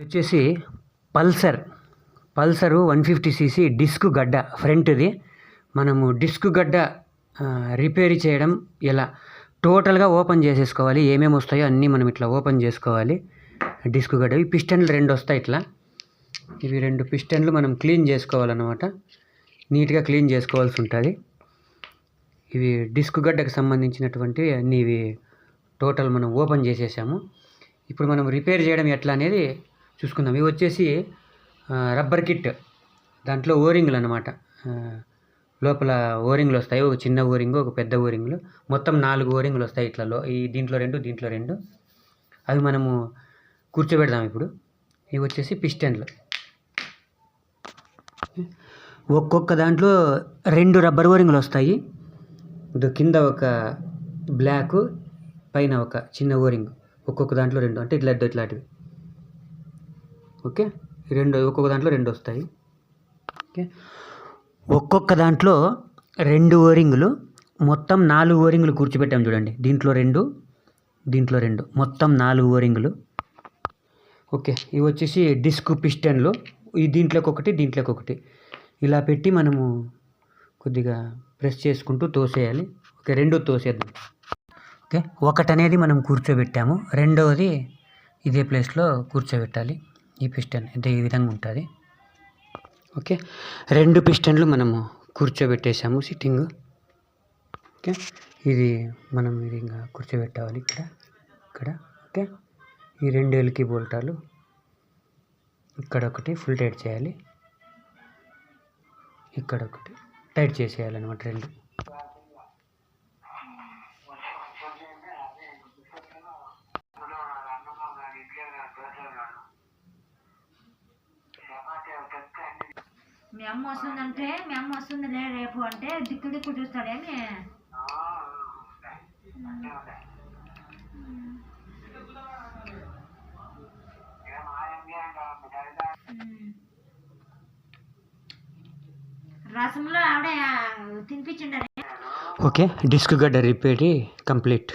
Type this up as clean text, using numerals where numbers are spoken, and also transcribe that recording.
వచ్చేసి Pulsar 150cc disc గడ్డ ఫ్రంట్ది. మనము డిస్క్ గడ్డ రిపేర్ చేయడం ఎలా టోటల్గా ఓపెన్ చేసేసుకోవాలి. ఏమేమి వస్తాయో అన్నీ మనం ఇట్లా ఓపెన్ చేసుకోవాలి. డిస్క్ గడ్డ ఈ పిస్టన్లు 2 వస్తాయి ఇట్లా. ఇవి 2 పిస్టన్లు మనం క్లీన్ చేసుకోవాలన్నమాట. నీట్గా క్లీన్ చేసుకోవాల్సి ఉంటుంది. ఇవి డిస్క్ గడ్డకు సంబంధించినటువంటి అన్నీ ఇవి టోటల్ మనం ఓపెన్ చేసేసాము. ఇప్పుడు మనం రిపేర్ చేయడం ఎట్లా అనేది చూసుకుందాం. ఇవి వచ్చేసి రబ్బర్ కిట్, దాంట్లో ఓరింగ్లు అన్నమాట. లోపల ఓరింగ్లు వస్తాయి, ఒక చిన్న ఓరింగు, ఒక పెద్ద ఓరింగ్లు, మొత్తం 4 ఓరింగ్లు వస్తాయి ఇట్లలో. ఈ దీంట్లో 2 అవి మనము కూర్చోబెడదాం ఇప్పుడు. ఇవి వచ్చేసి పిస్టన్లు. ఒక్కొక్క దాంట్లో 2 రబ్బర్ ఓరింగ్లు వస్తాయి. కింద ఒక బ్లాక్, పైన ఒక చిన్న ఓరింగ్. ఒక్కొక్క దాంట్లో 2 అంటే ఇట్లాంటివి. ఓకే, ఒక్కొక్క దాంట్లో 2 వస్తాయి. ఓకే, ఒక్కొక్క దాంట్లో 2 ఓరింగులు, మొత్తం 4 ఓరింగులు కూర్చోబెట్టాం చూడండి. దీంట్లో 2 మొత్తం 4 ఓరింగులు. ఓకే, ఇవి వచ్చేసి డిస్క్ పిస్టన్లు. ఈ దీంట్లోకి ఒకటి ఇలా పెట్టి మనము కొద్దిగా ప్రెస్ చేసుకుంటూ తోసేయాలి. ఓకే, 2 తోసేద్దాం. ఓకే, ఒకటి అనేది మనం కూర్చోబెట్టాము, రెండవది ఇదే ప్లేస్లో కూర్చోబెట్టాలి. ఈ పిస్టన్ అయితే ఈ విధంగా ఉంటుంది. ఓకే, 2 పిస్టన్లు మనము కూర్చోబెట్టేసాము సిట్టింగ్. ఓకే, ఇది మనం ఇది ఇంకా కూర్చోబెట్టాలి ఇక్కడ. ఓకే, ఈ 2 ఎల్కి బోల్టాలు ఇక్కడ ఒకటి ఫుల్ టైట్ చేయాలి, ఇక్కడ ఒకటి టైట్ చేసేయాలన్నమాట 2. మీ అమ్మ వస్తుందంటే మీ అమ్మ వస్తుందిలే రేపు అంటే దిక్కు చూస్తాడేమి. రసంలో ఆవిడ తినిపించండి. ఓకే, డిస్క్ గడ్డ రిపేర్ కంప్లీట్.